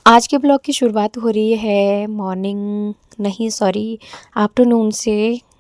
आज के ब्लॉग की शुरुआत हो रही है मॉर्निंग नहीं सॉरी आफ्टरनून से।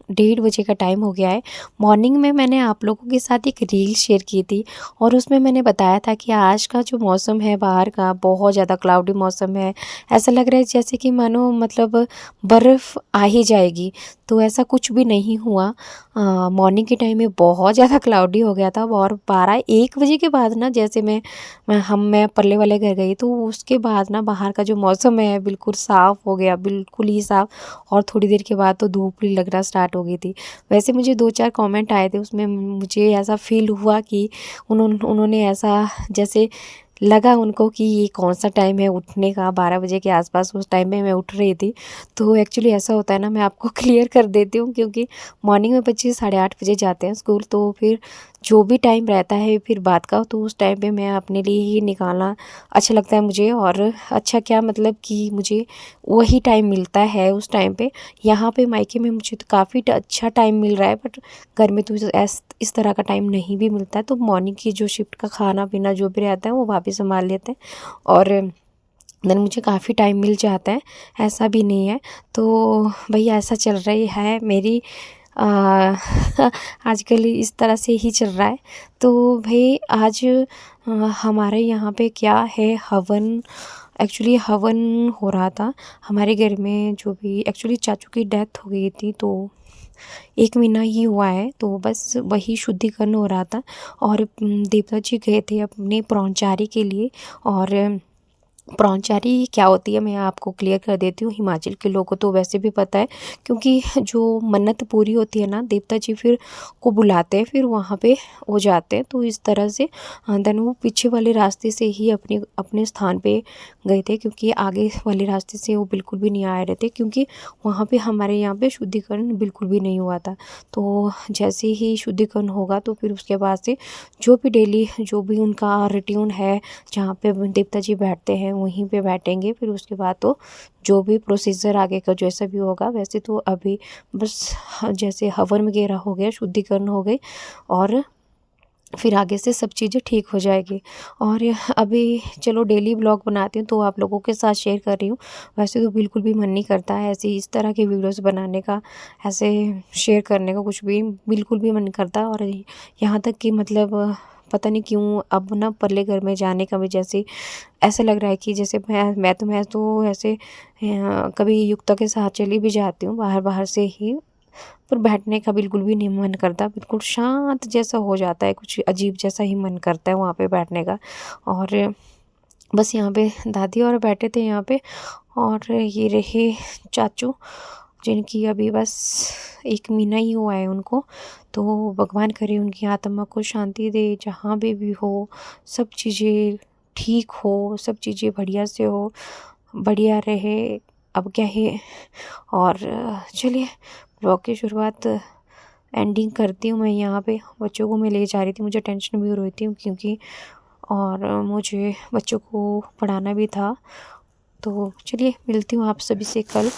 1:30 बजे का टाइम हो गया है। मॉर्निंग में मैंने आप लोगों के साथ एक रील शेयर की थी और उसमें मैंने बताया था कि आज का जो मौसम है बाहर का बहुत ज़्यादा क्लाउडी मौसम है। ऐसा लग रहा है जैसे कि मानो मतलब बर्फ़ आ ही जाएगी। तो ऐसा कुछ भी नहीं हुआ। मॉर्निंग के टाइम में बहुत ज़्यादा क्लाउडी हो गया था और 12-1 बजे के बाद ना जैसे मैं परले वाले घर गई तो उसके बाद ना बाहर का जो मौसम है बिल्कुल साफ़ हो गया, बिल्कुल ही साफ़। और थोड़ी देर के बाद तो धूप भी लगना स्टार्ट हो गई थी। वैसे मुझे 2-4 कमेंट आए थे, उसमें मुझे ऐसा फ़ील हुआ कि उन्होंने ऐसा जैसे लगा उनको कि ये कौन-सा टाइम है उठने का। 12 बजे के आस-पास उस टाइम में मैं उठ रही थी। तो एक्चुअली ऐसा होता है ना, मैं आपको क्लियर कर देती हूँ क्योंकि मॉर्निंग में बच्चे 8:30 बजे जाते हैं स्कूल, तो फिर जो भी टाइम रहता है फिर बाद का, तो उस टाइम पे मैं अपने लिए ही निकालना अच्छा लगता है मुझे। और अच्छा क्या मतलब कि मुझे वही टाइम मिलता है उस टाइम पे। यहाँ पे मायके में मुझे तो काफ़ी अच्छा टाइम मिल रहा है, बट घर में तो इस तरह का टाइम नहीं भी मिलता है। तो मॉर्निंग की जो शिफ्ट का खाना पीना जो भी रहता है वो भाभी संभाल लेते हैं और देन मुझे काफ़ी टाइम मिल जाता है, ऐसा भी नहीं है। तो भैया ऐसा चल रही है मेरी अ, आजकल इस तरह से ही चल रहा है। तो भई आज हमारे यहाँ पे क्या है, हवन, एक्चुअली हवन हो रहा था हमारे घर में। जो भी एक्चुअली चाचू की डेथ हो गई थी तो 1 महीना ही हुआ है, तो बस वही शुद्धिकरण हो रहा था। और देवता जी गए थे अपने ब्रह्मचारी के लिए। और ब्रह्मचारी क्या होती है मैं आपको क्लियर कर देती हूँ। हिमाचल के लोगों को तो वैसे भी पता है, क्योंकि जो मन्नत पूरी होती है ना, देवता जी फिर को बुलाते हैं, फिर वहाँ पे हो जाते हैं। तो इस तरह से देन वो पीछे वाले रास्ते से ही अपने अपने स्थान पे गए थे, क्योंकि आगे वाले रास्ते से वो बिल्कुल भी नहीं आ रहे थे, क्योंकि वहाँ पे हमारे यहाँ पे शुद्धिकरण बिल्कुल भी नहीं हुआ था। तो जैसे ही शुद्धिकरण होगा तो फिर उसके बाद से जो भी डेली जो भी उनका रूटीन है, जहाँ पे देवता जी बैठते हैं वहीं पे बैठेंगे। फिर उसके बाद तो जो भी प्रोसीजर आगे का जैसा भी होगा, वैसे तो अभी बस जैसे हवन वगैरह हो गया, शुद्धिकरण हो गई, और फिर आगे से सब चीज़ें ठीक हो जाएगी। और अभी चलो डेली ब्लॉग बनाती हूँ तो आप लोगों के साथ शेयर कर रही हूँ। वैसे तो बिल्कुल भी मन नहीं करता है ऐसे इस तरह की वीडियोस बनाने का, ऐसे शेयर करने का, कुछ भी बिल्कुल भी मन नहीं करता। और यहाँ तक कि मतलब पता नहीं क्यों अब ना परले घर में जाने का भी जैसे ऐसा लग रहा है कि जैसे मैं तो ऐसे कभी युक्ता के साथ चली भी जाती हूँ बाहर बाहर से ही, पर बैठने का बिल्कुल भी नहीं मन करता। बिल्कुल शांत जैसा हो जाता है, कुछ अजीब जैसा ही मन करता है वहाँ पे बैठने का। और बस यहाँ पे दादी और बैठे थे यहाँ पे, और ये रहे चाचू, जिनकी अभी बस 1 महीना ही हुआ है उनको। तो भगवान करे उनकी आत्मा को शांति दे, जहाँ भी हो सब चीज़ें ठीक हो, सब चीज़ें बढ़िया से हो, बढ़िया रहे। अब क्या है। और चलिए ब्लॉग की शुरुआत एंडिंग करती हूँ मैं यहाँ पे। बच्चों को मैं ले जा रही थी, मुझे टेंशन भी हो रही थी क्योंकि, और मुझे बच्चों को पढ़ाना भी था। तो चलिए मिलती हूँ आप सभी से कल।